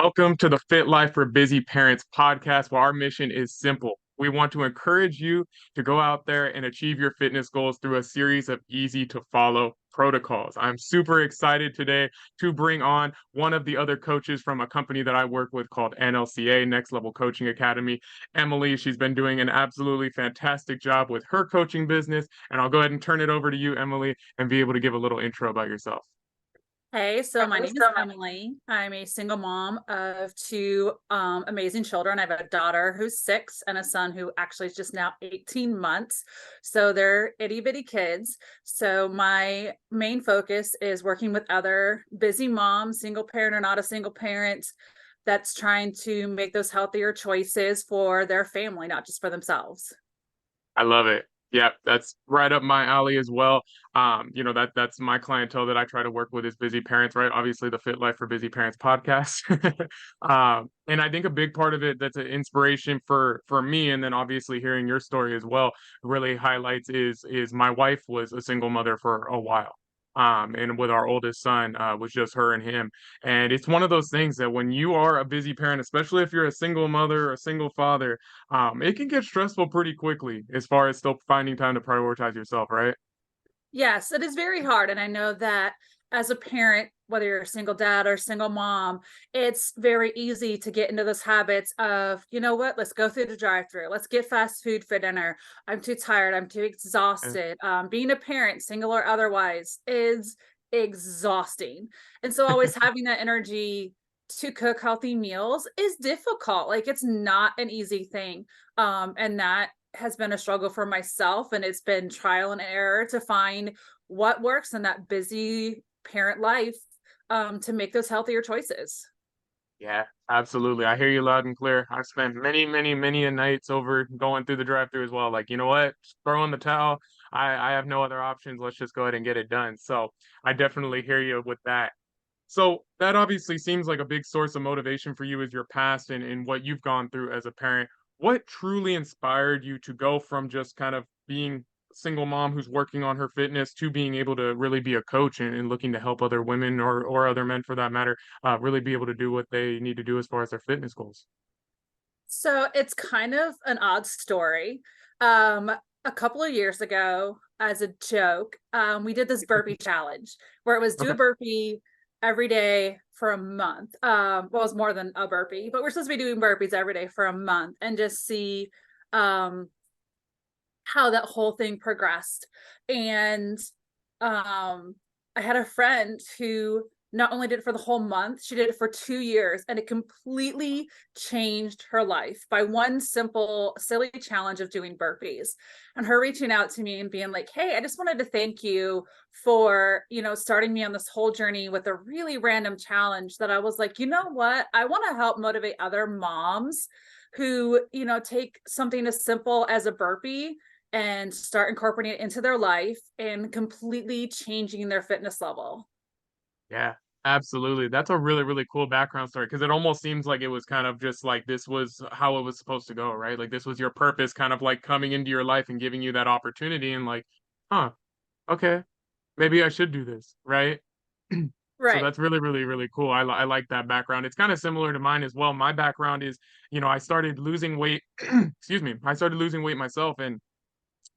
Welcome to the Fit Life for Busy Parents podcast, where our mission is simple. We want to encourage you to go out there and achieve your fitness goals through a series of easy to follow protocols. I'm super excited today to bring on one of the other coaches from a company that I work with called NLCA, Next Level Coaching Academy, Emily. She's been doing an absolutely fantastic job with her coaching business. And I'll go ahead and turn it over to you, Emily, and be able to give a little intro about yourself. Hey, so my name is Emily. I'm a single mom of two amazing children. I have a daughter who's 6 and a son who actually is just now 18 months. So they're itty bitty kids. So my main focus is working with other busy moms, single parent or not a single parent, that's trying to make those healthier choices for their family, not just for themselves. I love it. Yeah, that's right up my alley as well. That's my clientele that I try to work with is busy parents, right? Obviously, the Fit Life for Busy Parents podcast. And I think a big part of it that's an inspiration for me, and then obviously hearing your story as well, really highlights is my wife was a single mother for a while. And with our oldest son, was just her and him. And it's one of those things that when you are a busy parent, especially if you're a single mother or a single father, it can get stressful pretty quickly as far as still finding time to prioritize yourself, right? Yes, it is very hard. And I know that as a parent, whether you're a single dad or single mom, it's very easy to get into those habits of, you know what, let's go through the drive-through. Let's get fast food for dinner. I'm too tired. I'm too Eh, exhausted. Being a parent, single or otherwise, is exhausting. And so always having that energy to cook healthy meals is difficult. Like it's not an easy thing. And that has been a struggle for myself, and it's been trial and error to find what works in that busy parent life, to make those healthier choices. Yeah, absolutely. I hear you loud and clear. I've spent many a nights over going through the drive-through as well. Like, you know what? Just throw in the towel. I have no other options. Let's just go ahead and get it done. So I definitely hear you with that. So that obviously seems like a big source of motivation for you is your past and what you've gone through as a parent. What truly inspired you to go from just kind of being a single mom who's working on her fitness to being able to really be a coach and looking to help other women or other men for that matter, really be able to do what they need to do as far as their fitness goals? So it's kind of an odd story. Um, a couple of years ago, as a joke, we did this burpee challenge where it was do Okay. a burpee every day for a month. Well, it was more than a burpee, but we're supposed to be doing burpees every day for a month and just see um, how that whole thing progressed. And I had a friend who not only did it for the whole month, she did it for 2 years, and it completely changed her life by one simple, silly challenge of doing burpees. And her reaching out to me and being like, "Hey, I just wanted to thank you for, starting me on this whole journey with a really random challenge." That I was like, you know what? I want to help motivate other moms who, take something as simple as a burpee and start incorporating it into their life and completely changing their fitness level. Yeah, absolutely. That's a really cool background story because it almost seems like it was kind of just like this was how it was supposed to go, right? Like this was your purpose kind of like coming into your life and giving you that opportunity and like, huh, okay, maybe I should do this, right? So Right. that's really cool. I like that background. It's kind of similar to mine as well. My background is, I started losing weight. Excuse me. I started losing weight myself, and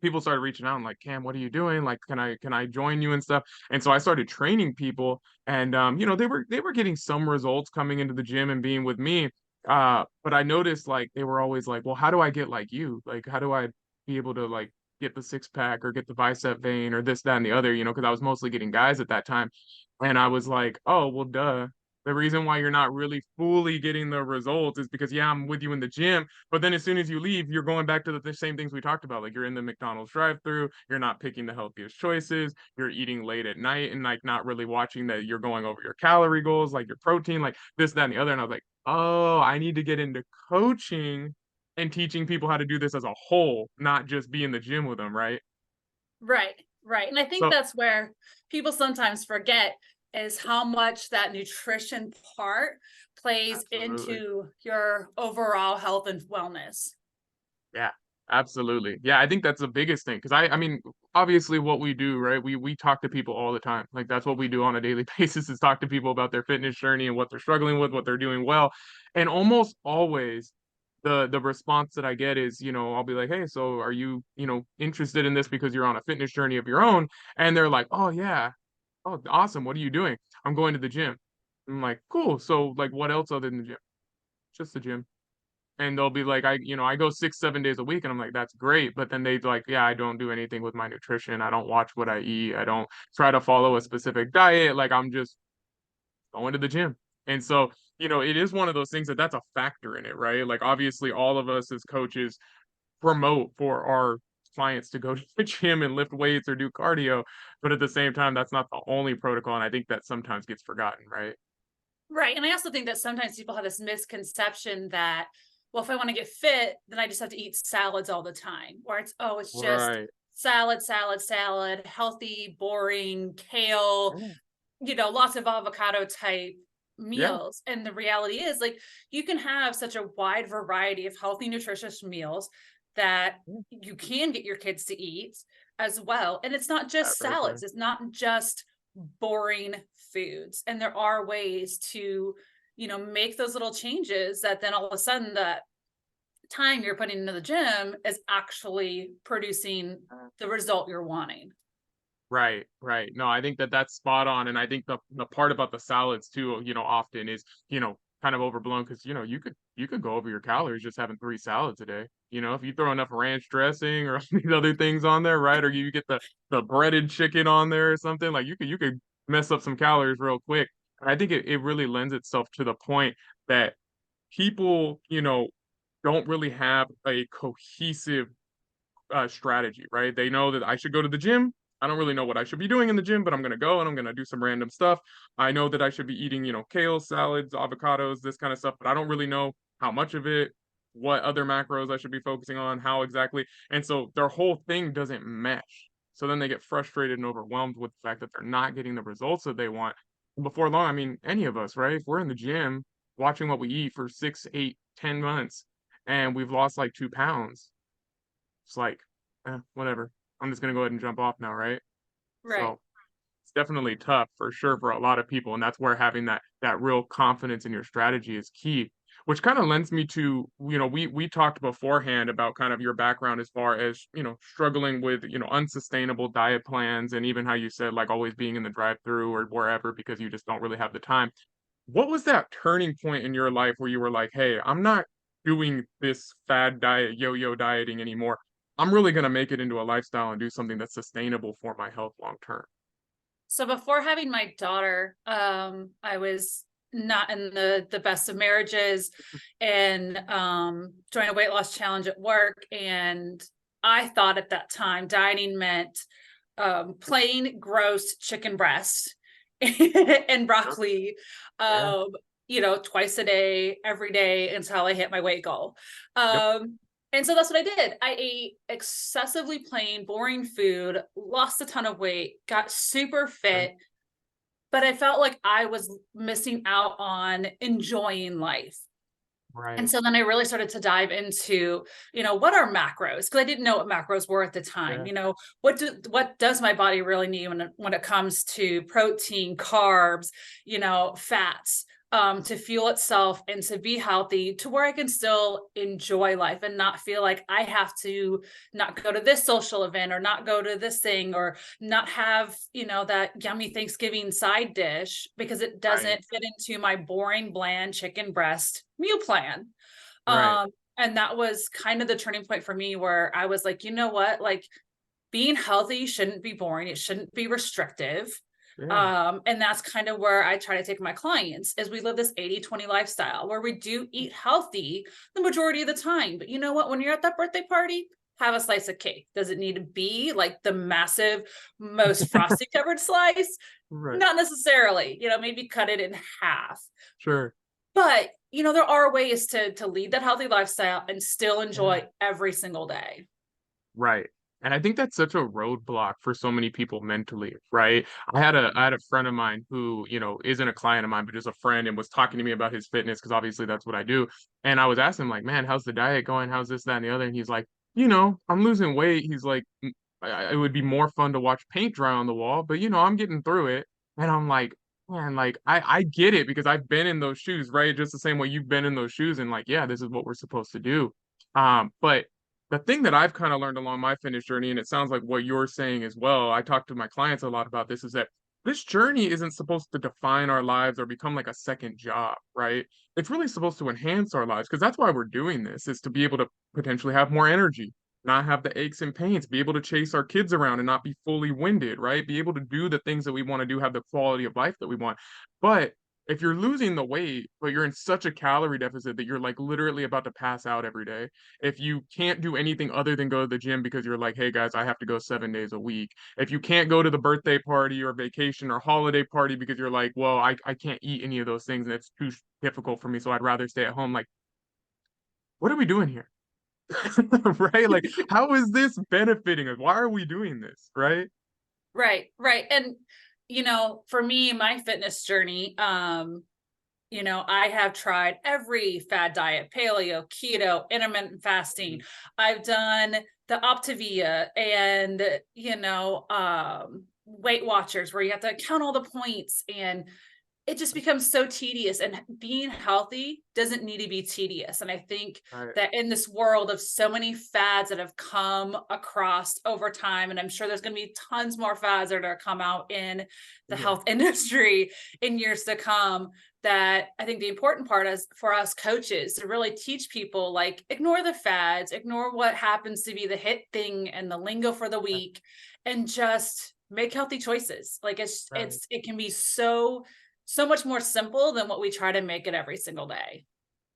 people started reaching out and like, Cam, what are you doing? Like, can I join you and stuff? And so I started training people, and they were getting some results coming into the gym and being with me. But I noticed like they were always like, well, how do I get like you? Like, how do I be able to like get the six pack or get the bicep vein or this, that, and the other, because I was mostly getting guys at that time. And I was like, oh, well, duh. The reason why you're not really fully getting the results is because, yeah, I'm with you in the gym, but then as soon as you leave, you're going back to the same things we talked about. Like you're in the McDonald's drive-through, you're not picking the healthiest choices, you're eating late at night and like not really watching that you're going over your calorie goals, like your protein, like this, that, and the other. And I was like, oh, I need to get into coaching and teaching people how to do this as a whole, not just be in the gym with them, right? Right. Right. And I think So that's where people sometimes forget is how much that nutrition part plays absolutely. into your overall health and wellness. Yeah. Absolutely. Yeah, I think that's the biggest thing because I mean, obviously what we do, right? We talk to people all the time. Like that's what we do on a daily basis is talk to people about their fitness journey and what they're struggling with, what they're doing well. And almost always the response that I get is, I'll be like, "Hey, so are you, interested in this because you're on a fitness journey of your own?" And they're like, "Oh yeah. Oh, awesome. What are you doing?" "I'm going to the gym." I'm like, "Cool. So like what else other than the gym?" "Just the gym." And they'll be like, I go 6, 7 days a week, and I'm like, "That's great." But then they'd like, "Yeah, I don't do anything with my nutrition. I don't watch what I eat. I don't try to follow a specific diet. Like I'm just going to the gym." And so, it is one of those things that's a factor in it, right? Like obviously all of us as coaches promote for our clients to go to the gym and lift weights or do cardio, but at the same time, that's not the only protocol. And I think that sometimes gets forgotten, right? Right. And I also think that sometimes people have this misconception that, well, if I want to get fit, then I just have to eat salads all the time, or it's, oh, it's just Right. salad, salad, salad, healthy, boring, kale, Yeah. lots of avocado type Yeah. meals. And the reality is, like, you can have such a wide variety of healthy, nutritious meals that Yeah. you can get your kids to eat as well. And it's not That just right salads, there. it's not just boring foods. And there are ways to, make those little changes that then all of a sudden that time you're putting into the gym is actually producing the result you're wanting. Right, right. No, I think that that's spot on, and I think the part about the salads too, often is, kind of overblown because you could go over your calories just having 3 salads a day. If you throw enough ranch dressing or these other things on there, right? Or you get the breaded chicken on there or something, like you could mess up some calories real quick. And I think it really lends itself to the point that people, don't really have a cohesive strategy, right? They know that I should go to the gym. I don't really know what I should be doing in the gym, but I'm gonna go and I'm gonna do some random stuff. I know that I should be eating, kale, salads, avocados, this kind of stuff, but I don't really know how much of it, what other macros I should be focusing on, how exactly. And so their whole thing doesn't mesh. So then they get frustrated and overwhelmed with the fact that they're not getting the results that they want. Before long, I mean, any of us, right? If we're in the gym watching what we eat for 6, 8, 10 months and we've lost like 2 pounds, it's like, whatever. I'm just gonna go ahead and jump off now, right? Right. So it's definitely tough for sure for a lot of people, and that's where having that real confidence in your strategy is key. Which kind of lends me to, we talked beforehand about kind of your background as far as, struggling with, unsustainable diet plans and even how you said like always being in the drive-through or wherever because you just don't really have the time. What was that turning point in your life where you were like, "Hey, I'm not doing this fad diet, yo-yo dieting anymore. I'm really gonna make it into a lifestyle and do something that's sustainable for my health long term." So before having my daughter, I was not in the best of marriages and joined a weight loss challenge at work. And I thought at that time dieting meant plain gross chicken breast and Yep. broccoli, Yeah. um, twice a day, every day until I hit my weight goal. Yep. And so that's what I did. I ate excessively plain, boring food, lost a ton of weight, got super Right. fit, but I felt like I was missing out on enjoying life. And Right. so then I really started to dive into, what are macros? Because I didn't know what macros were at the time. Yeah. What does my body really need when it comes to protein, carbs, fats, to fuel itself and to be healthy, to where I can still enjoy life and not feel like I have to not go to this social event or not go to this thing or not have, that yummy Thanksgiving side dish because it Right. doesn't fit into my boring, bland chicken breast meal plan. Right. Um, and that was kind of the turning point for me where I was like, you know what? Like being healthy shouldn't be boring. It shouldn't be restrictive. Yeah. And that's kind of where I try to take my clients as we live this 80-20 lifestyle where we do eat healthy the majority of the time. But you know what? When you're at that birthday party, have a slice of cake. Does it need to be like the massive, most frosty covered slice? Right. Not necessarily, maybe cut it in half. Sure. But, there are ways to lead that healthy lifestyle and still Yeah. enjoy every single day. Right. And I think that's such a roadblock for so many people mentally, right? I had a friend of mine who, isn't a client of mine, but just a friend and was talking to me about his fitness because obviously that's what I do. And I was asking him like, "Man, how's the diet going? How's this, that, and the other?" And he's like, I'm losing weight. He's like, it would be more fun to watch paint dry on the wall, but I'm getting through it. And I'm like, man, like I get it because I've been in those shoes, right? Just the same way you've been in those shoes, and like, yeah, this is what we're supposed to do. But the thing that I've kind of learned along my fitness journey, and it sounds like what you're saying as well, I talk to my clients a lot about this, is that this journey isn't supposed to define our lives or become like a second job, right? It's really supposed to enhance our lives because that's why we're doing this, is to be able to potentially have more energy, not have the aches and pains, be able to chase our kids around and not be fully winded, right? Be able to do the things that we want to do, have the quality of life that we want. But if you're losing the weight, but you're in such a calorie deficit that you're like literally about to pass out every day, if you can't do anything other than go to the gym because you're like, hey guys, I have to go 7 days a week, if you can't go to the birthday party or vacation or holiday party because you're like, well, I can't eat any of those things and it's too difficult for me, so I'd rather stay at home, like, what are we doing here? Right? Like, how is this benefiting us? Why are we doing this? Right? Right, right. And for me, my fitness journey, I have tried every fad diet, paleo, keto, intermittent fasting. I've done the Optavia and, Weight Watchers, where you have to count all the points, and it just becomes so tedious, and being healthy doesn't need to be tedious. And I think Right. that in this world of so many fads that have come across over time, and I'm sure there's going to be tons more fads that are come out in the Yeah. health industry in years to come, that I think the important part is for us coaches to really teach people, like, ignore the fads, ignore what happens to be the hit thing and the lingo for the week, and just make healthy choices. Like, Right. it can be so much more simple than what we try to make it every single day.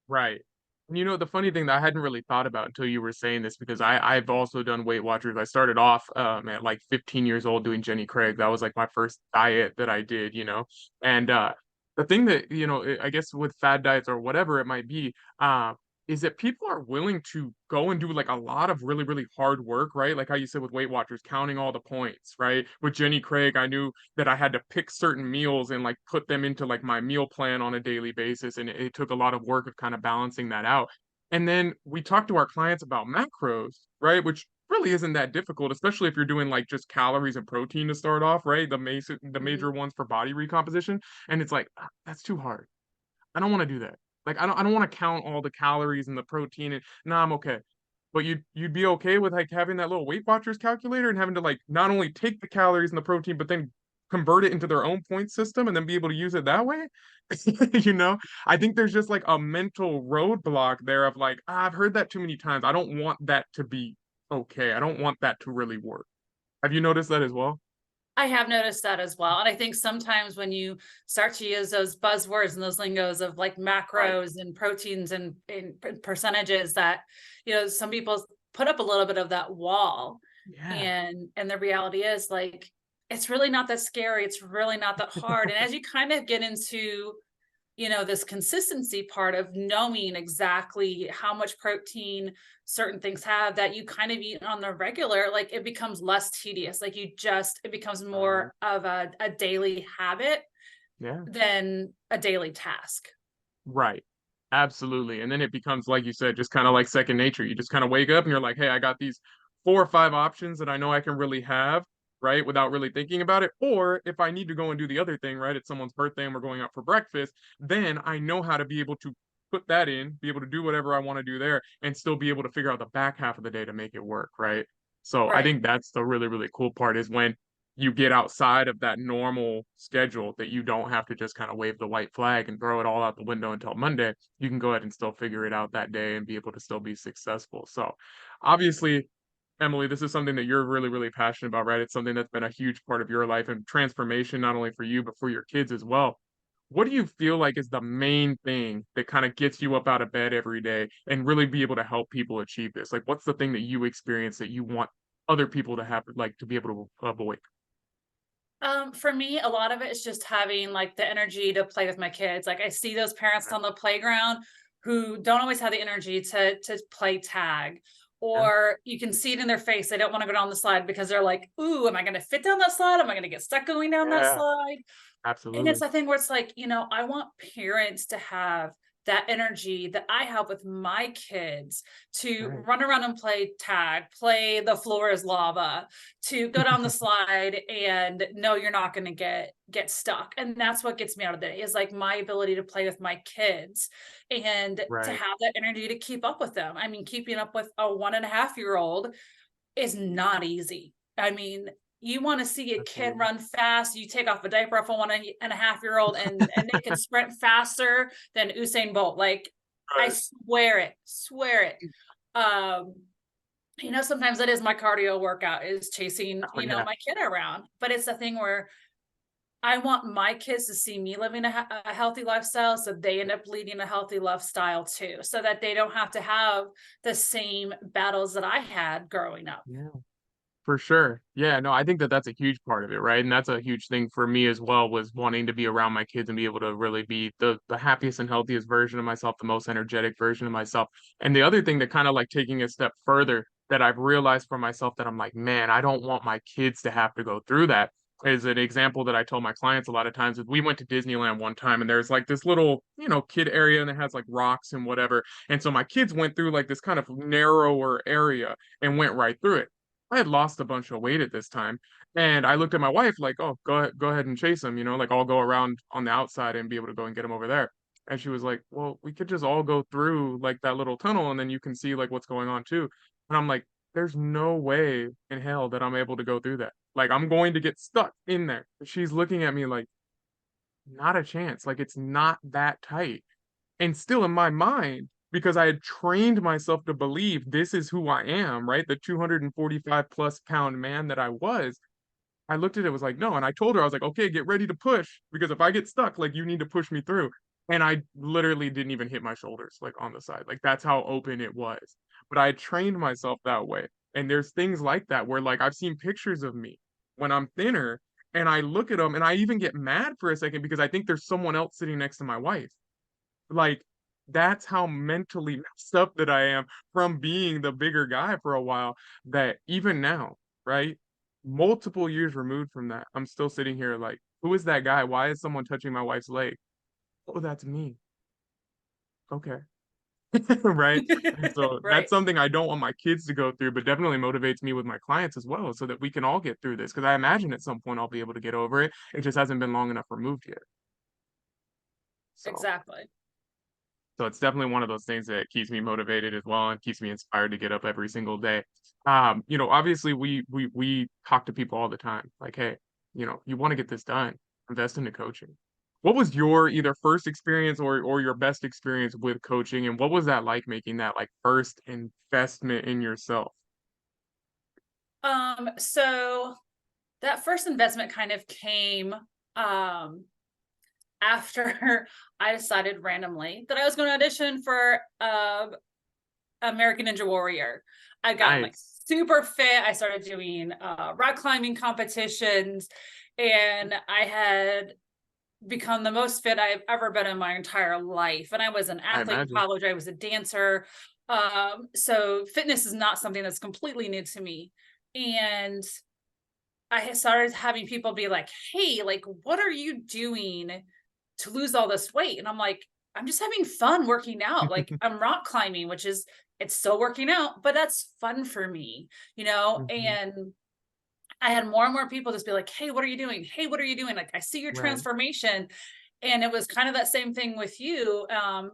Right. And the funny thing that I hadn't really thought about until you were saying this, because I've also done Weight Watchers. I started off at like 15 years old doing Jenny Craig. That was like my first diet that I did. And the thing that, I guess with fad diets or whatever it might be, is that people are willing to go and do like a lot of really, really hard work, right? Like how you said with Weight Watchers, counting all the points, right? With Jenny Craig, I knew that I had to pick certain meals and like put them into like my meal plan on a daily basis. And it took a lot of work of kind of balancing that out. And then we talk to our clients about macros, right? Which really isn't that difficult, especially if you're doing like just calories and protein to start off, right? The major Mhm. ones for body recomposition. And it's like, that's too hard. I don't want to do that. Like I don't want to count all the calories and the protein and no, I'm okay. But you'd be okay with like having that little Weight Watchers calculator and having to like not only take the calories and the protein, but then convert it into their own point system and then be able to use it that way. You know, I think there's just like a mental roadblock there of like, I've heard that too many times. I don't want that to be okay. I don't want that to really work. Have you noticed that as well? I have noticed that as well. And I think sometimes when you start to use those buzzwords and those lingos of like Right. macros and proteins and percentages, that, some people put up a little bit of that wall. Yeah. And the reality is, like, it's really not that scary. It's really not that hard. And as you kind of get into this consistency part of knowing exactly how much protein certain things have that you kind of eat on the regular, like, it becomes less tedious. Like, it becomes Right. more of a daily habit Yeah. than a daily task. Right. Absolutely. And then it becomes, like you said, just kind of like second nature. You just kind of wake up and you're like, hey, I got these 4 or 5 options that I know I can really have, right? Without really thinking about it. Or if I need to go and do the other thing, right? It's someone's birthday and we're going out for breakfast, then I know how to be able to put that in, be able to do whatever I want to do there, and still be able to figure out the back half of the day to make it work, right? So I Right. think that's the really, really cool part is when you get outside of that normal schedule that you don't have to just kind of wave the white flag and throw it all out the window until Monday. You can go ahead and still figure it out that day and be able to still be successful. So, obviously, Emily, this is something that you're really, really passionate about, right? It's something that's been a huge part of your life and transformation, not only for you, but for your kids as well. What do you feel like is the main thing that kind of gets you up out of bed every day and really be able to help people achieve this? Like, what's the thing that you experience that you want other people to have, like, to be able to avoid? For me, a lot of it is just having like the energy to play with my kids. Like, I see those parents on the playground who don't always have the energy to play tag, Yeah. or you can see it in their face. They don't want to go down the slide because they're like, "Ooh, am I going to fit down that slide? Am I going to get stuck going down that Yeah, slide?" And it's absolutely. a thing where it's like, I want parents to have that energy that I have with my kids to Right. run around and play tag, play the floor is lava, to go down the slide and no, you're not going to get stuck. And that's what gets me out of the day is like my ability to play with my kids and to Right. have that energy to keep up with them. I mean, keeping up with a 1.5-year-old is not easy. I mean, you want to see a kid Absolutely. run fast, you take off a diaper off a 1.5-year-old and they can sprint faster than Usain Bolt. Like, I Right. swear it. Um, sometimes that is my cardio workout is chasing, Oh, yeah. my kid around. But it's a thing where I want my kids to see me living a healthy lifestyle so they end up leading a healthy lifestyle too, so that they don't have to have the same battles that I had growing up. Yeah. For sure. Yeah, no, I think that that's a huge part of it, right? And that's a huge thing for me as well, was wanting to be around my kids and be able to really be the happiest and healthiest version of myself, the most energetic version of myself. And the other thing that kind of like taking a step further that I've realized for myself that I'm like, man, I don't want my kids to have to go through that is an example that I tell my clients a lot of times is we went to Disneyland one time and there's like this little, kid area and it has like rocks and whatever. And so my kids went through like this kind of narrower area and went right through it. I had lost a bunch of weight at this time. And I looked at my wife like, oh, go ahead and chase him, like I'll go around on the outside and be able to go and get him over there. And she was like, well, we could just all go through like that little tunnel and then you can see like what's going on too. And I'm like, there's no way in hell that I'm able to go through that. Like I'm going to get stuck in there. She's looking at me like, not a chance. Like it's not that tight. And still in my mind, because I had trained myself to believe this is who I am, right? The 245 plus pound man that I was. I looked at it, was like, no. And I told her, I was like, okay, get ready to push because if I get stuck, like you need to push me through. And I literally didn't even hit my shoulders, like on the side. Like that's how open it was. But I trained myself that way. And there's things like that where like I've seen pictures of me when I'm thinner and I look at them and I even get mad for a second because I think there's someone else sitting next to my wife. Like, that's how mentally messed up that I am from being the bigger guy for a while, that even now, right? Multiple years removed from that, I'm still sitting here like, who is that guy? Why is someone touching my wife's leg? Oh, that's me. Okay. Right? And so Right. that's something I don't want my kids to go through, but definitely motivates me with my clients as well, so that we can all get through this. Because I imagine at some point I'll be able to get over it. It just hasn't been long enough removed yet. So. Exactly. So it's definitely one of those things that keeps me motivated as well and keeps me inspired to get up every single day. Obviously we talk to people all the time, like, hey, you want to get this done, invest into coaching. What was your either first experience or your best experience with coaching, and what was that like making that like first investment in yourself? So that first investment kind of came um after I decided randomly that I was going to audition for American Ninja Warrior. I got like Nice. super fit. I started doing rock climbing competitions, and I had become the most fit I've ever been in my entire life. And I was an I athlete in imagine. college. I was a dancer. So fitness is not something that's completely new to me. And I started having people be like, "Hey, like, what are you doing to lose all this weight?" And I'm like, "I'm just having fun working out. Like, I'm rock climbing, which is it's still working out, but that's fun for me, you know?" Mhm. And I had more and more people just be like, "Hey, what are you doing? Hey, what are you doing? Like, I see your Right. transformation." And it was kind of that same thing with you, and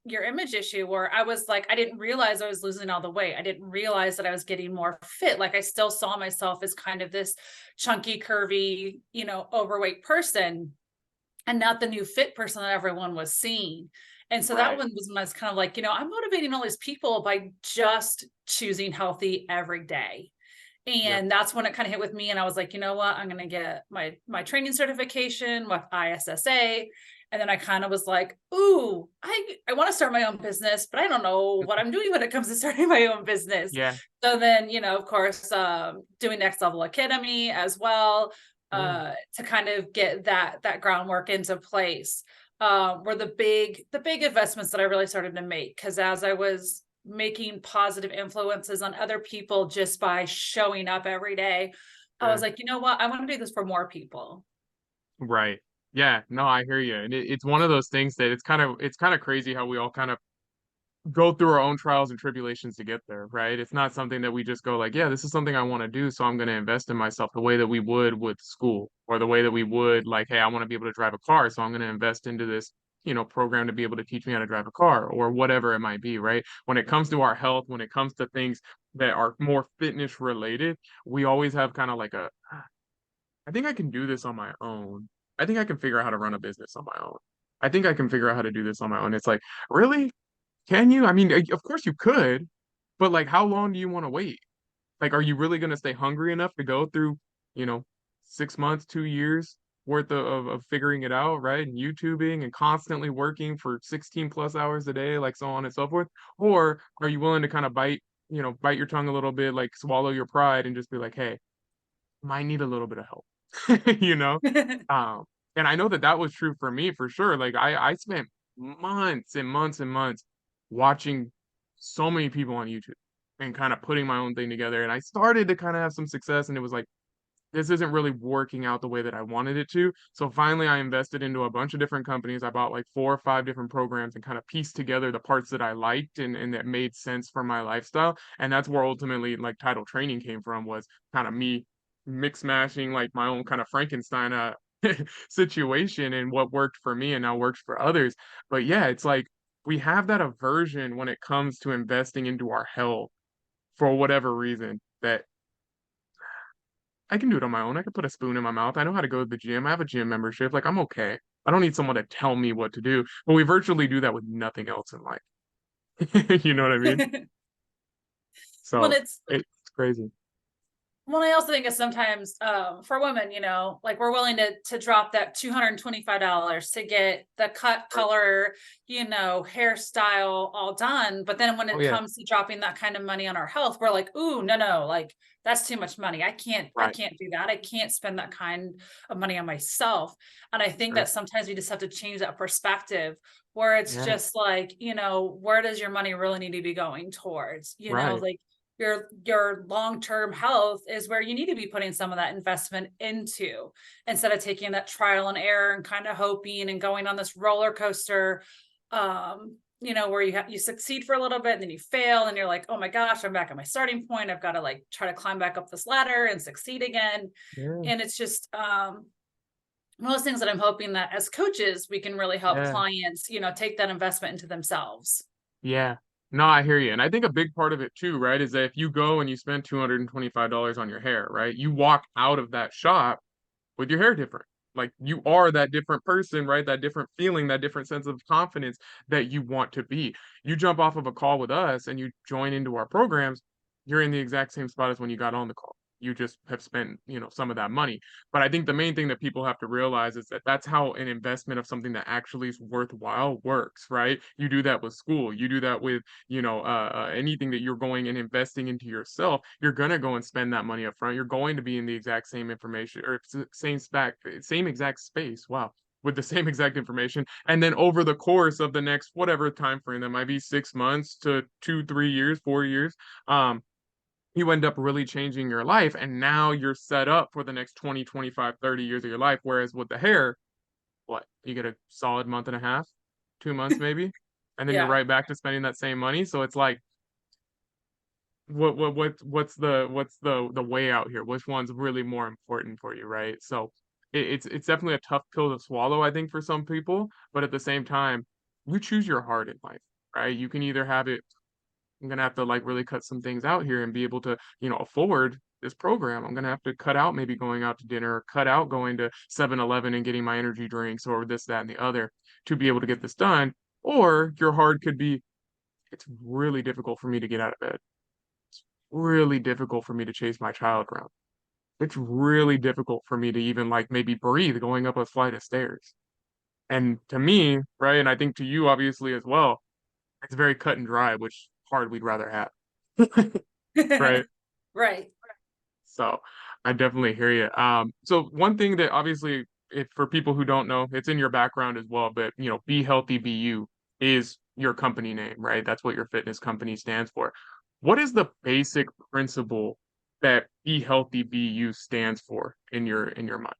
your image issue, where I was like, I didn't realize I was losing all the weight. I didn't realize that I was getting more fit. Like I still saw myself as kind of this chunky, curvy, overweight person, and not the new fit person that everyone was seeing. And so that Right. one was when I was kind of like, I'm motivating all these people by just choosing healthy every day. Yep. And that's when it kind of hit with me. And I was like, you know what? I'm going to get my training certification with ISSA. And then I kind of was like, ooh, I want to start my own business, but I don't know what I'm doing when it comes to starting my own business. Yeah. So then, of course, doing Next Level Academy as well, Yeah. to kind of get that groundwork into place, were the big investments that I really started to make. Because as I was making positive influences on other people just by showing up every day, I was Sure. like, you know what? I want to do this for more people. Right. Yeah, no, I hear you. And it's one of those things that it's kind of crazy how we all kind of go through our own trials and tribulations to get there, right? It's not something that we just go like, yeah, this is something I want to do, so I'm going to invest in myself the way that we would with school or the way that we would like, hey, I want to be able to drive a car, so I'm going to invest into this, program to be able to teach me how to drive a car or whatever it might be, right? When it comes to our health, when it comes to things that are more fitness related, we always have kind of like I think I can do this on my own. I think I can figure out how to run a business on my own. I think I can figure out how to do this on my own. It's like, really? Can you? I mean, of course you could, but like, how long do you want to wait? Like, are you really going to stay hungry enough to go through, you know, 6 months, 2 years worth of figuring it out, right? And YouTubing and constantly working for 16 plus hours a day, like so on and so forth? Or are you willing to kind of bite your tongue a little bit, like swallow your pride and just be like, hey, might need a little bit of help, you know? Um, and I know that that was true for me for sure. Like I spent months and months and months watching so many people on YouTube and kind of putting my own thing together. And I started to kind of have some success, and it was like, this isn't really working out the way that I wanted it to. So finally, I invested into a bunch of different companies. I bought like 4 or 5 different programs and kind of pieced together the parts that I liked and that made sense for my lifestyle. And that's where ultimately like title training came from, was kind of me mix mashing like my own kind of Frankenstein situation and what worked for me and now works for others. But yeah, it's like we have that aversion when it comes to investing into our health for whatever reason that I can do it on my own. I can put a spoon in my mouth. I know how to go to the gym. I have a gym membership. Like, I'm okay. I don't need someone to tell me what to do. But we virtually do that with nothing else in life. You know what I mean? Well, So it's crazy. well, I also think it's sometimes for women, like we're willing to drop that $225 to get the cut, Right. color, hairstyle all done. But then when Oh it yeah. comes to dropping that kind of money on our health, we're like, ooh, no, no, like that's too much money. I Right. can't do that. I can't spend that kind of money on myself. And I think that Right. sometimes we just have to change that perspective where it's Yeah. just like, where does your money really need to be going towards? Right. Like your long-term health is where you need to be putting some of that investment into instead of taking that trial and error and kind of hoping and going on this roller coaster where you succeed for a little bit and then you fail and you're like, oh my gosh, I'm back at my starting point, I've got to like try to climb back up this ladder and succeed again. Yeah. And it's just one of those things that I'm hoping that as coaches we can really help Yeah. clients take that investment into themselves. Yeah. No, I hear you. And I think a big part of it too, right, is that if you go and you spend $225 on your hair, right, you walk out of that shop with your hair different. Like you are that different person, right? That different feeling, that different sense of confidence that you want to be. You jump off of a call with us and you join into our programs, you're in the exact same spot as when you got on the call. You just have spent, some of that money. But I think the main thing that people have to realize is that that's how an investment of something that actually is worthwhile works, right? You do that with school. You do that with, anything that you're going and investing into yourself. You're gonna go and spend that money up front. You're going to be in the exact same information or same exact space. Wow. With the same exact information. And then over the course of the next whatever time frame, that might be 6 months to 2, 3 years, 4 years, um, you end up really changing your life. And now you're set up for the next 20, 25, 30 years of your life. Whereas with the hair, what? You get a solid month and a half, 2 months maybe, and then you're Yeah. right back to spending that same money. So it's like, what's the way out here? Which one's really more important for you, right? So it's definitely a tough pill to swallow, I think, for some people. But at the same time, you choose your heart in life, right? You can either have it. I'm gonna have to like really cut some things out here and be able to, afford this program. I'm gonna have to cut out maybe going out to dinner, or cut out going to 7-Eleven and getting my energy drinks or this, that, and the other to be able to get this done. Or your heart could be, it's really difficult for me to get out of bed, really difficult for me to chase my child around. It's really difficult for me to even like maybe breathe going up a flight of stairs. And to me, right, and I think to you obviously as well, it's very cut and dry, which part we'd rather have. Right. Right. So I definitely hear you. So one thing that obviously, if for people who don't know, it's in your background as well, but Be Healthy, Be You is your company name, right? That's what your fitness company stands for. What is the basic principle that Be Healthy, Be You stands for in your mind?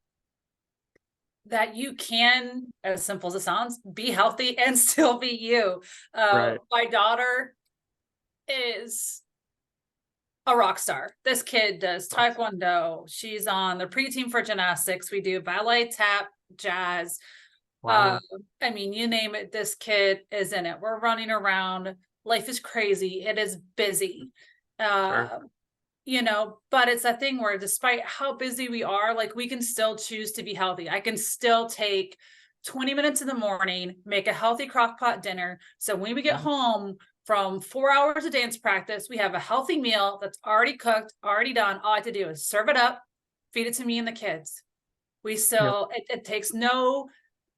that you can, as simple as it sounds, be healthy and still be you. Right. My daughter is a rock star. This kid does Awesome. taekwondo. She's on the pre-team for gymnastics. We do ballet, tap, jazz. Uh, Wow. I mean, you name it, this kid is in it. We're running around. Life is crazy. It is busy. Sure. Uh, but it's a thing where despite how busy we are, like we can still choose to be healthy. I can still take 20 minutes in the morning, make a healthy crock pot dinner. So when we get Yeah. home from 4 hours of dance practice, we have a healthy meal that's already cooked, already done. All I have to do is serve it up, feed it to me and the kids. We Yep. still, it takes no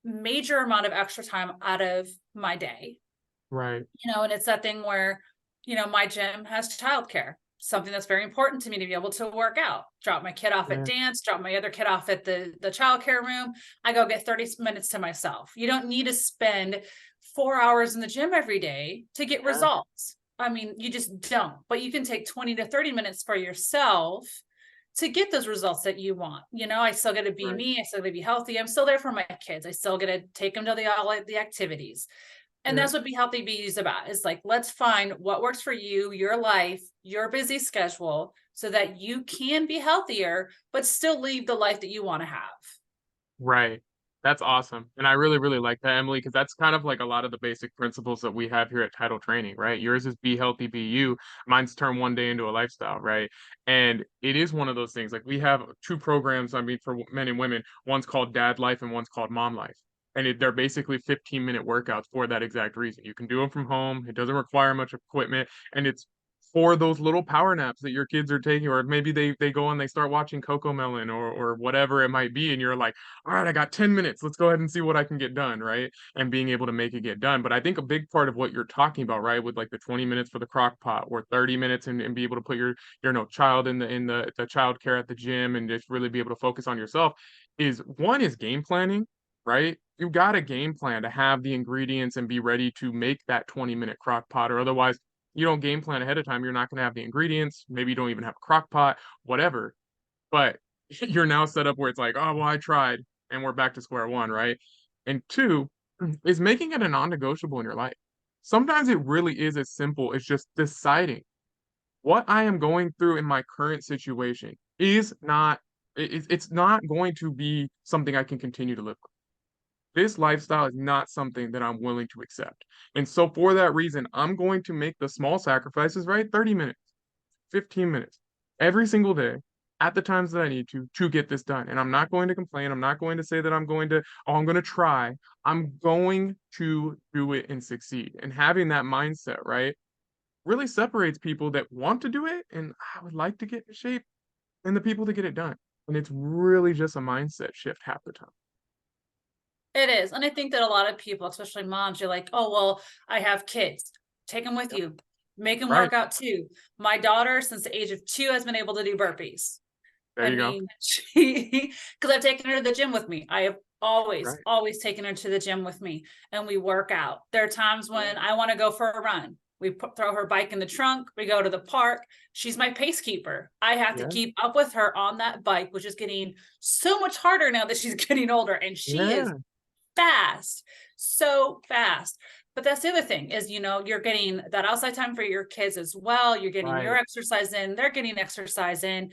major amount of extra time out of my day. Right. And it's that thing where, my gym has childcare, something that's very important to me to be able to work out. Drop my kid off at Yeah. dance, drop my other kid off at the childcare room. I go get 30 minutes to myself. You don't need to spend 4 hours in the gym every day to get Yeah. results. I mean, you just don't, but you can take 20 to 30 minutes for yourself to get those results that you want. I still got to be Right. me. I still got to be healthy. I'm still there for my kids. I still got to take them to the activities. And Yeah. that's what Be Healthy Be is about. Is like, let's find what works for you, your life, your busy schedule, so that you can be healthier, but still leave the life that you want to have. Right. That's awesome. And I really, really like that, Emily, because that's kind of like a lot of the basic principles that we have here at Title Training, right? Yours is be healthy, be you. Mine's turn one day into a lifestyle, right? And it is one of those things. Like we have two programs, I mean, for men and women. One's called Dad Life and one's called Mom Life. And they're basically 15-minute workouts for that exact reason. You can do them from home. It doesn't require much equipment. And it's for those little power naps that your kids are taking, or maybe they go and they start watching Coco Melon or whatever it might be, and you're like, all right, I got 10 minutes. Let's go ahead and see what I can get done, right? And being able to make it get done. But I think a big part of what you're talking about, right, with like the 20 minutes for the crock pot or 30 minutes and be able to put your child in the child care at the gym and just really be able to focus on yourself is one is game planning, right? You got a game plan to have the ingredients and be ready to make that 20-minute crock pot, or otherwise you don't game plan ahead of time, you're not going to have the ingredients. Maybe you don't even have a crock pot, whatever. But you're now set up where it's like, oh, well, I tried and we're back to square one, right? And two is making it a non-negotiable in your life. Sometimes it really is as simple as just deciding what I am going through in my current situation is not, it's not going to be something I can continue to live with. This lifestyle is not something that I'm willing to accept. And so for that reason, I'm going to make the small sacrifices, right? 30 minutes, 15 minutes every single day at the times that I need to get this done. And I'm not going to complain. I'm not going to say that I'm going to try. I'm going to do it and succeed. And having that mindset, right, really separates people that want to do it and I would like to get in shape and the people to get it done. And it's really just a mindset shift half the time. It is. And I think that a lot of people, especially moms, you're like, oh, well, I have kids. Take them with Yep. you. Make them Right. work out too. My daughter, since the age of 2, has been able to do burpees. There I you go. mean, because I've taken her to the gym with me. I have always, Right. always taken her to the gym with me, and we work out. There are times Yeah. when I want to go for a run. Throw her bike in the trunk. We go to the park. She's my pace keeper. I have to Yeah. keep up with her on that bike, which is getting so much harder now that she's getting older, and she is Yeah. fast, so fast. But that's the other thing is, you're getting that outside time for your kids as well. You're getting your Right. exercise in, they're getting exercise in.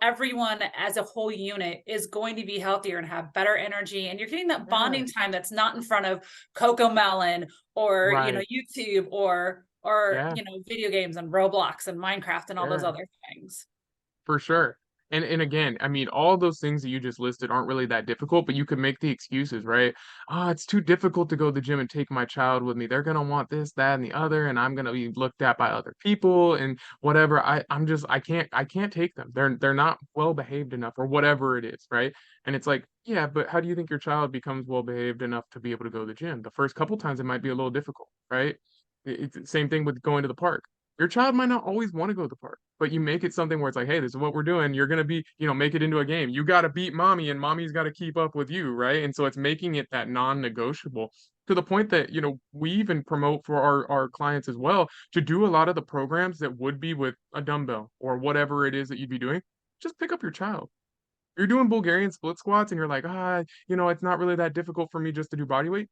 Everyone as a whole unit is going to be healthier and have better energy. And you're getting that Yeah. bonding time that's not in front of Coco Melon or, Right. YouTube or Yeah. video games and Roblox and Minecraft and all those Yeah. other things. For sure. And again, I mean, all those things that you just listed aren't really that difficult, but you could make the excuses, right? Oh, it's too difficult to go to the gym and take my child with me. They're gonna want this, that, and the other, and I'm gonna be looked at by other people and whatever. I can't take them. They're not well behaved enough or whatever it is, right? And it's like, yeah, but how do you think your child becomes well behaved enough to be able to go to the gym? The first couple times it might be a little difficult, right? It's the same thing with going to the park. Your child might not always want to go to the park, but you make it something where it's like, hey, this is what we're doing. You're gonna be, make it into a game. You got to beat mommy, and mommy's got to keep up with you, right? And so it's making it that non-negotiable to the point that we even promote for our clients as well to do a lot of the programs that would be with a dumbbell or whatever it is that you'd be doing. Just pick up your child. You're doing Bulgarian split squats and you're like, it's not really that difficult for me just to do body weight.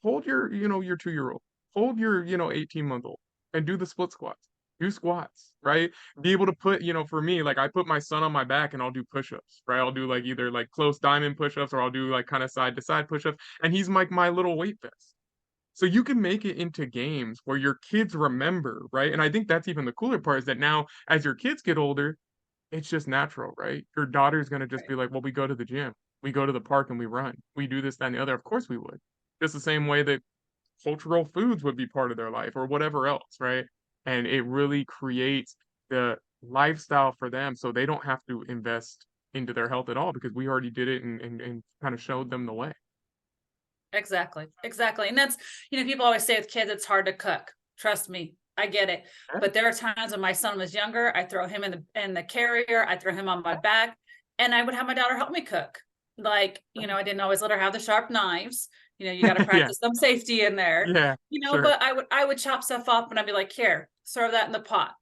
Hold your 2-year-old, hold your, 18-month-old and do the split squats. Do squats, right? Be able to put, for me, like I put my son on my back and I'll do push-ups, right? I'll do like either like close diamond push-ups or I'll do like kind of side to side push-ups. And he's like my little weight vest. So you can make it into games where your kids remember, right? And I think that's even the cooler part is that now as your kids get older, it's just natural, right? Your daughter's gonna just Right. be like, well, we go to the gym, we go to the park and we run. We do this, that, and the other. Of course we would. Just the same way that cultural foods would be part of their life or whatever else, right? And it really creates the lifestyle for them so they don't have to invest into their health at all because we already did it and kind of showed them the way. Exactly. Exactly. And that's, people always say with kids, it's hard to cook. Trust me, I get it. Yeah. But there are times when my son was younger, I throw him in the carrier, I throw him on my back, and I would have my daughter help me cook. Like, I didn't always let her have the sharp knives. You got to Yeah, practice some safety in there. yeah, sure. But I would chop stuff up and I'd be like, here, throw that in the pot,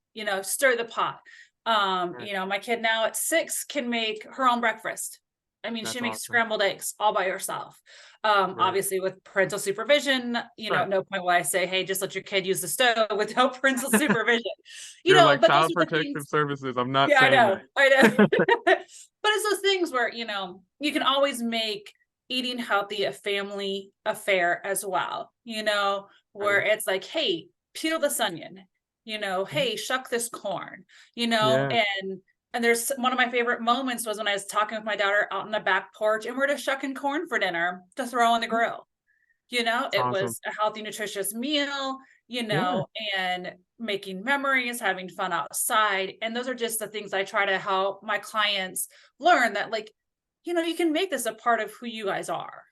stir the pot. Right. My kid now at 6 can make her own breakfast. I mean, she That's makes awesome. scrambled eggs all by herself. Right. Obviously with parental supervision, Right. at no point will I say, hey, just let your kid use the stove without parental supervision. You're like But those child are the things. protective services. I'm not Yeah, I saying know. that. I know. But it's those things where, you can always make eating healthy a family affair as well, where Right. it's like, hey, peel this onion, Mhm. hey, shuck this corn, Yeah. and there's one of my favorite moments was when I was talking with my daughter out on the back porch and we're just shucking corn for dinner to throw on the Mhm. grill. It's It awesome. was a healthy, nutritious meal, Yeah. and making memories, having fun outside. And those are just the things I try to help my clients learn that, like, you can make this a part of who you guys are.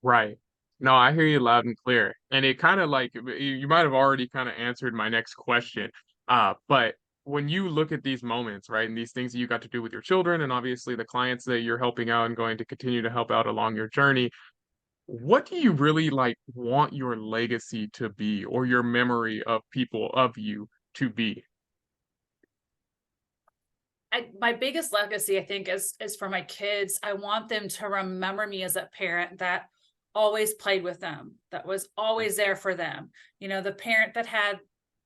Right. No, I hear you loud and clear. And it kind of like you might have already kind of answered my next question. But when you look at these moments, right, and these things that you got to do with your children and obviously the clients that you're helping out and going to continue to help out along your journey, what do you really like want your legacy to be or your memory of people of you to be? My biggest legacy, I think, is for my kids. I want them to remember me as a parent that always played with them, that was Right. always there for them. The parent that had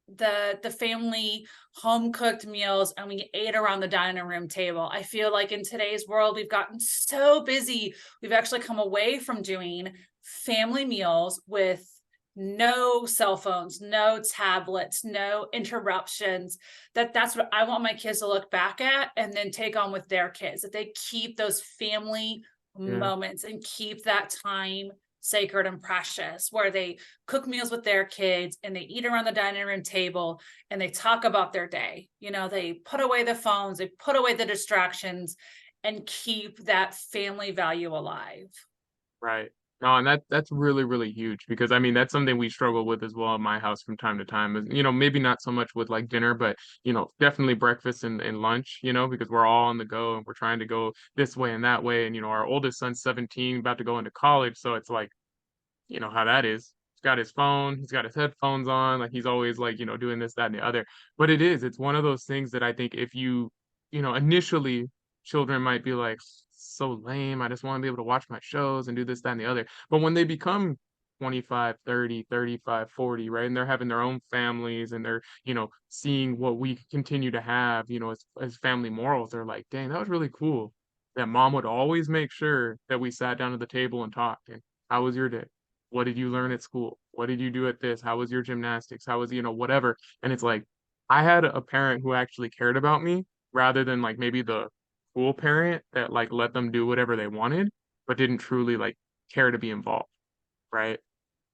the family home cooked meals and we ate around the dining room table. I feel like in today's world we've gotten so busy. We've actually come away from doing family meals with no cell phones, no tablets, no interruptions. That's what I want my kids to look back at and then take on with their kids, that they keep those family Yeah. moments and keep that time sacred and precious, where they cook meals with their kids and they eat around the dining room table and they talk about their day. They put away the phones, they put away the distractions and keep that family value alive. Right. No, and that's really, really huge because I mean that's something we struggle with as well in my house from time to time. Is maybe not so much with like dinner, but definitely breakfast and lunch, because we're all on the go and we're trying to go this way and that way. And our oldest son's 17, about to go into college. So it's like, how that is. He's got his phone, he's got his headphones on, like he's always like, doing this, that, and the other. But it's one of those things that I think if initially children might be like, so lame. I just want to be able to watch my shows and do this, that, and the other. But when they become 25, 30, 35, 40, right? And they're having their own families and they're, seeing what we continue to have, as family morals, they're like, dang, that was really cool. That mom would always make sure that we sat down at the table and talked. And how was your day? What did you learn at school? What did you do at this? How was your gymnastics? How was, whatever. And it's like, I had a parent who actually cared about me rather than like maybe the cool parent that like let them do whatever they wanted, but didn't truly like care to be involved, right?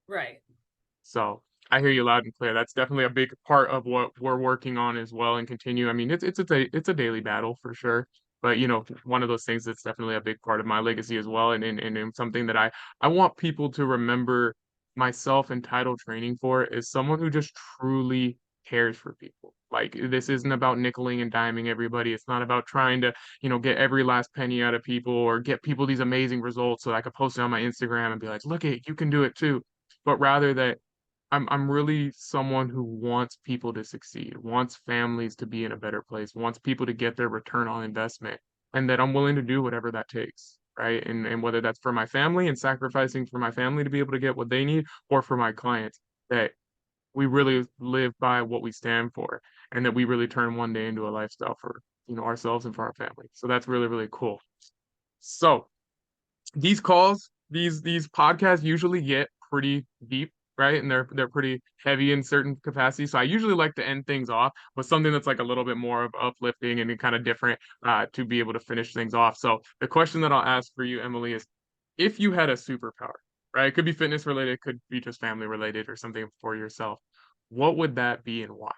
Right. So I hear you loud and clear. That's definitely a big part of what we're working on as well and continue. I mean, it's a daily battle for sure. But one of those things that's definitely a big part of my legacy as well, and something that I want people to remember myself and title training for is someone who just truly cares for people. Like this isn't about nickeling and diming everybody. It's not about trying to, get every last penny out of people or get people these amazing results so I could post it on my Instagram and be like, look it, you can do it too. But rather that I'm really someone who wants people to succeed, wants families to be in a better place, wants people to get their return on investment. and that I'm willing to do whatever that takes, right? And whether that's for my family and sacrificing for my family to be able to get what they need, or for my clients, that we really live by what we stand for, and that we really turn one day into a lifestyle for, ourselves and for our family. So that's really, really cool. So these calls, these podcasts usually get pretty deep, right? And they're pretty heavy in certain capacities. So I usually like to end things off with something that's like a little bit more of uplifting and kind of different, to be able to finish things off. So the question that I'll ask for you, Emily, is if you had a superpower, right? It could be fitness related, could be just family related or something for yourself. What would that be and why?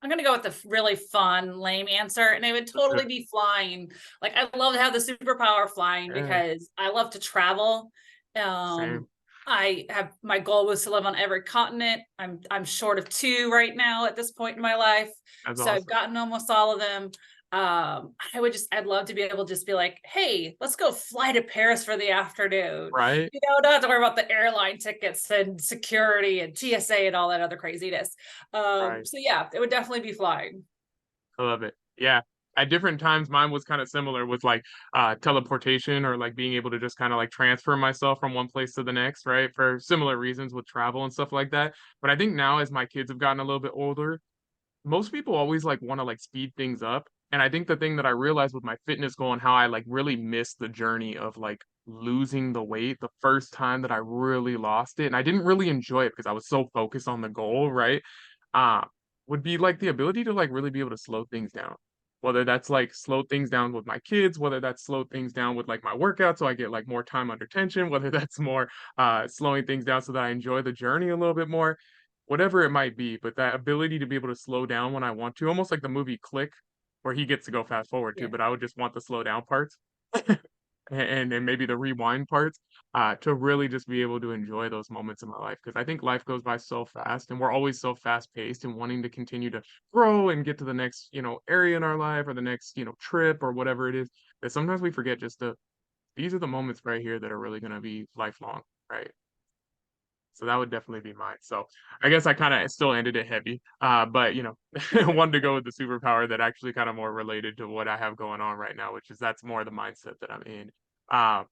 I'm gonna go with the really fun, lame answer, and it would That's totally it. be flying. Like I love to have the superpower flying Yeah, because I love to travel. same. I have my goal was to live on every continent. I'm short of two right now at this point in my life, That's so I've awesome. gotten almost all of them. I'd love to be able to just be like, hey, let's go fly to Paris for the afternoon. Right? Don't have to worry about the airline tickets and security and TSA and all that other craziness. Right. So yeah, it would definitely be flying. I love it. Yeah. At different times, mine was kind of similar with like teleportation or like being able to just kind of like transfer myself from one place to the next, right? For similar reasons with travel and stuff like that. But I think now as my kids have gotten a little bit older, most people always like want to like speed things up. And I think the thing that I realized with my fitness goal and how I like really missed the journey of like losing the weight the first time that I really lost it. And I didn't really enjoy it because I was so focused on the goal, right? Uh, would be like the ability to like really be able to slow things down. Whether that's like slow things down with my kids, whether that's slow things down with like my workout so I get like more time under tension, whether that's more slowing things down so that I enjoy the journey a little bit more, whatever it might be, but that ability to be able to slow down when I want to, almost like the movie Click, where he gets to go fast forward too, Yeah. but I would just want the slow down parts and maybe the rewind parts, to really just be able to enjoy those moments in my life. Because I think life goes by so fast and we're always so fast paced and wanting to continue to grow and get to the next, area in our life or the next, trip or whatever it is, that sometimes we forget just these are the moments right here that are really going to be lifelong, right? So that would definitely be mine. So I guess I kind of still ended it heavy, but wanted to go with the superpower that actually kind of more related to what I have going on right now, which is that's more the mindset that I'm in. Um,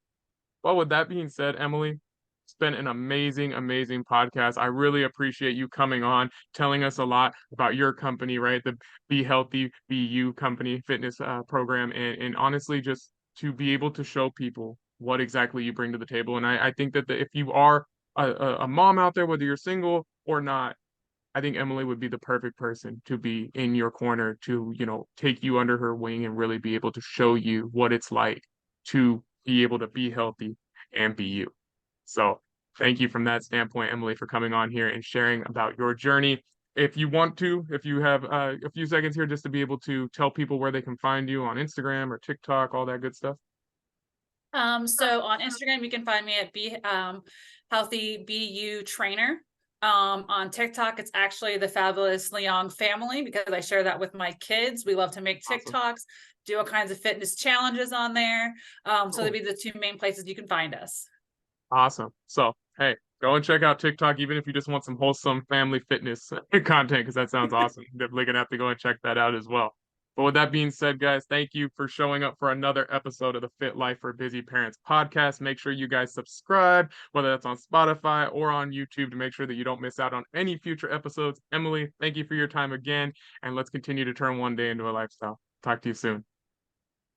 well, with that being said, Emily, it's been an amazing, amazing podcast. I really appreciate you coming on, telling us a lot about your company, right? The Be Healthy, Be You company fitness program, and honestly, just to be able to show people what exactly you bring to the table. And I think that if you are a mom out there, whether you're single or not, I think Emily would be the perfect person to be in your corner to, take you under her wing and really be able to show you what it's like to be able to be healthy and be you. So thank you from that standpoint, Emily, for coming on here and sharing about your journey. If you want to, if you have a few seconds here just to be able to tell people where they can find you on Instagram or TikTok, all that good stuff. So on Instagram, you can find me at Be Healthy BU Trainer. On TikTok, it's actually the Fabulous Liang family because I share that with my kids. We love to make Awesome. TikToks, do all kinds of fitness challenges on there. So they'd Cool. be the two main places you can find us. Awesome. So, hey, go and check out TikTok, even if you just want some wholesome family fitness content, because that sounds awesome. Definitely gonna have to go and check that out as well. But with that being said, guys, thank you for showing up for another episode of the Fit Life for Busy Parents podcast. Make sure you guys subscribe, whether that's on Spotify or on YouTube, to make sure that you don't miss out on any future episodes. Emily, thank you for your time again, and let's continue to turn one day into a lifestyle. Talk to you soon.